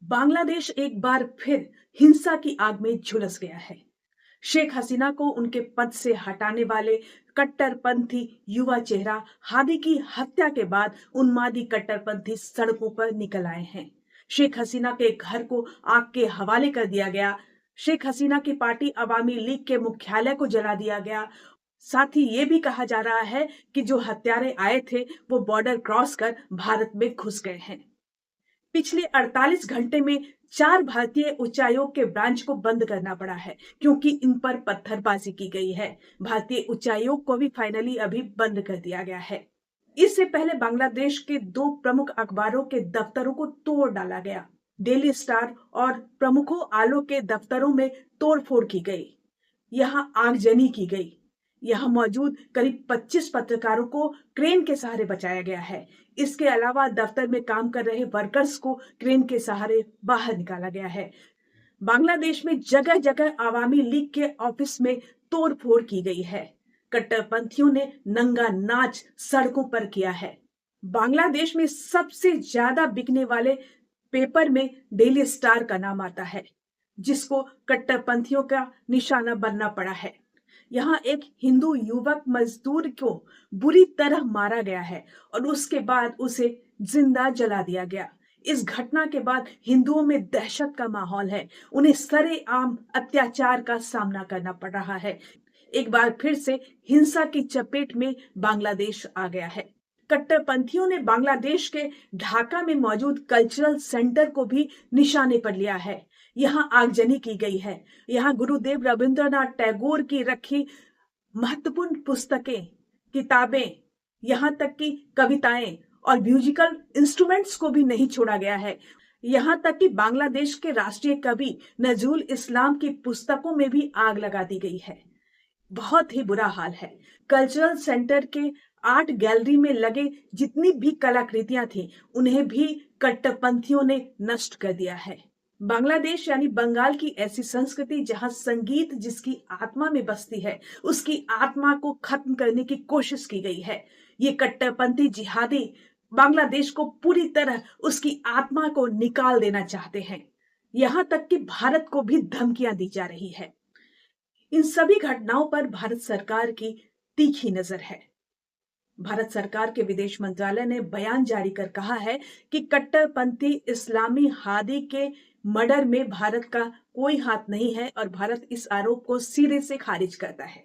बांग्लादेश एक बार फिर हिंसा की आग में झुलस गया है। शेख हसीना को उनके पद से हटाने वाले कट्टरपंथी युवा चेहरा हादी की हत्या के बाद उन्मादी कट्टरपंथी सड़कों पर निकल आए हैं। शेख हसीना के घर को आग के हवाले कर दिया गया। शेख हसीना की पार्टी अवामी लीग के मुख्यालय को जला दिया गया। साथ ही ये भी कहा जा रहा है कि जो हत्यारे आए थे वो बॉर्डर क्रॉस कर भारत में घुस गए हैं। पिछले 48 घंटे में 4 भारतीय उच्चायोग के ब्रांच को बंद करना पड़ा है क्योंकि इन पर पत्थरबाजी की गई है। भारतीय उच्चायोग को भी फाइनली अभी बंद कर दिया गया है। इससे पहले बांग्लादेश के 2 प्रमुख अखबारों के दफ्तरों को तोड़ डाला गया। डेली स्टार और प्रमुखों आलो के दफ्तरों में तोड़फोड़ की गई। यहां आगजनी की गई। यहां मौजूद करीब 25 पत्रकारों को क्रेन के सहारे बचाया गया है। इसके अलावा दफ्तर में काम कर रहे वर्कर्स को क्रेन के सहारे बाहर निकाला गया है। बांग्लादेश में जगह जगह अवामी लीग के ऑफिस में तोड़फोड़ की गई है। कट्टरपंथियों ने नंगा नाच सड़कों पर किया है। बांग्लादेश में सबसे ज्यादा बिकने वाले पेपर में डेली स्टार का नाम आता है, जिसको कट्टरपंथियों का निशाना बनना पड़ा है। यहाँ एक हिंदू युवक मजदूर को बुरी तरह मारा गया है और उसके बाद उसे जिंदा जला दिया गया। इस घटना के बाद हिंदुओं में दहशत का माहौल है। उन्हें सरेआम अत्याचार का सामना करना पड़ रहा है। एक बार फिर से हिंसा की चपेट में बांग्लादेश आ गया है। कट्टरपंथियों ने बांग्लादेश के ढाका में मौजूद कल्चरल सेंटर को भी निशाने पर लिया है। यहाँ आगजनी की गई है। यहाँ गुरुदेव रविंद्रनाथ टैगोर की रखी महत्वपूर्ण पुस्तकें, किताबें, यहाँ तक कि कविताएं और म्यूजिकल इंस्ट्रूमेंट्स को भी नहीं छोड़ा गया है। यहाँ तक कि बांग्लादेश के राष्ट्रीय कवि नजरुल इस्लाम की पुस्तकों में भी आग लगा दी गई है। बहुत ही बुरा हाल है। कल्चरल सेंटर के आर्ट गैलरी में लगे जितनी भी कलाकृतियां थी, उन्हें भी कट्टरपंथियों ने नष्ट कर दिया है। बांग्लादेश यानी बंगाल की ऐसी संस्कृति जहां संगीत जिसकी आत्मा में बसती है, उसकी आत्मा को खत्म करने की कोशिश की गई है। ये कट्टरपंथी जिहादी बांग्लादेश को पूरी तरह उसकी आत्मा को निकाल देना चाहते हैं। यहां तक कि भारत को भी धमकियां दी जा रही है। इन सभी घटनाओं पर भारत सरकार की तीखी नजर है। भारत सरकार के विदेश मंत्रालय ने बयान जारी कर कहा है कि कट्टरपंथी इस्लामी हादी के मर्डर में भारत का कोई हाथ नहीं है और भारत इस आरोप को सिरे से खारिज करता है।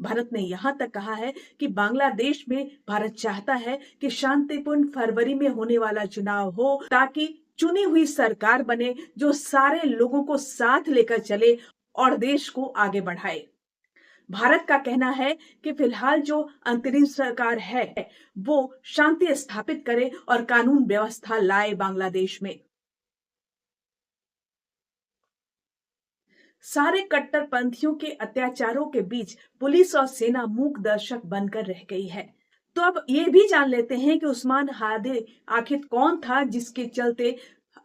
भारत ने यहां तक कहा है कि बांग्लादेश में भारत चाहता है कि शांतिपूर्ण फरवरी में होने वाला चुनाव हो ताकि चुनी हुई सरकार बने जो सारे लोगों को साथ लेकर चले और देश को आगे बढ़ाए। भारत का कहना है कि फिलहाल जो अंतरिम सरकार है वो शांति स्थापित करे और कानून व्यवस्था लाए बांग्लादेश में। सारे कट्टरपंथियों के अत्याचारों के बीच पुलिस और सेना मूक दर्शक बनकर रह गई है। तो अब ये भी जान लेते हैं कि उस्मान हादी आखिर कौन था जिसके चलते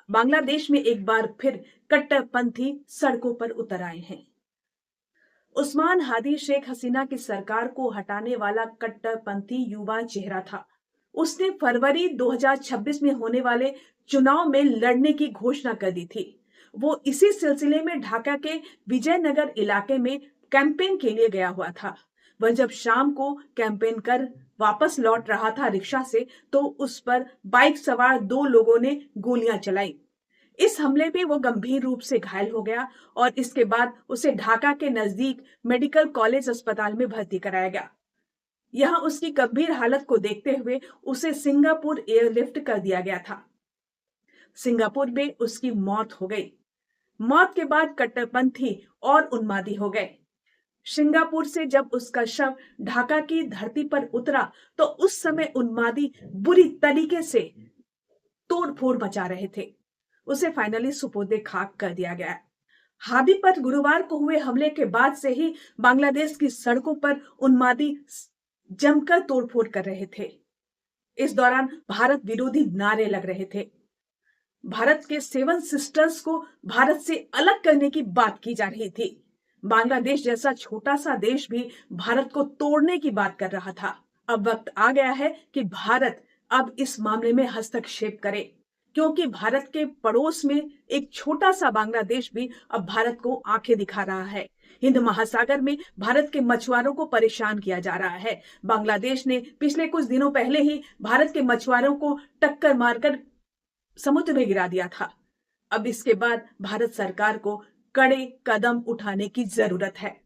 बांग्लादेश में एक बार फिर कट्टरपंथी सड़कों पर उतर आए हैं। उस्मान हादी शेख हसीना की सरकार को हटाने वाला कट्टरपंथी युवा चेहरा था। उसने फरवरी 2026 में होने वाले चुनाव में लड़ने की घोषणा कर दी थी। वो इसी सिलसिले में ढाका के विजयनगर इलाके में कैंपेन के लिए गया हुआ था। वह जब शाम को कैंपेन कर वापस लौट रहा था रिक्शा से, तो उस पर बाइक सवार 2 लोगों ने गोलियां चलाई। इस हमले में वो गंभीर रूप से घायल हो गया और इसके बाद उसे ढाका के नजदीक मेडिकल कॉलेज अस्पताल में भर्ती कराया गया। यहां उसकी गंभीर हालत को देखते हुए उसे सिंगापुर एयरलिफ्ट कर दिया गया था। सिंगापुर में उसकी मौत हो गई। मौत के बाद कट्टरपंथी और उन्मादी हो गए। सिंगापुर से जब उसका शव ढाका की धरती पर उतरा तो उस समय उन्मादी बुरी तरीके से तोड़फोड़ मचा रहे थे। उसे फाइनली सुपुर्दे खाक कर दिया गया। हादी पर गुरुवार को हुए हमले के बाद से ही बांग्लादेश की सड़कों पर उन्मादी जमकर तोड़फोड़ कर रहे थे। इस दौरान भारत विरोधी नारे लग रहे थे। भारत के 7 सिस्टर्स को भारत से अलग करने की बात की जा रही थी। बांग्लादेश जैसा छोटा सा देश भी भारत को तोड़ने की बात कर रहा था। अब वक्त आ गया है कि भारत अब इस मामले में हस्तक्षेप करे। क्योंकि भारत के पड़ोस में एक छोटा-सा बांग्लादेश भी अब भारत को आंखें दिखा रहा है। हिंद महासागर में भारत के मछुआरों को परेशान किया जा रहा है। बांग्लादेश ने पिछले कुछ दिनों पहले ही भारत के मछुआरों को टक्कर मारकर समुद्र में गिरा दिया था। अब इसके बाद भारत सरकार को कड़े कदम उठाने की जरूरत है।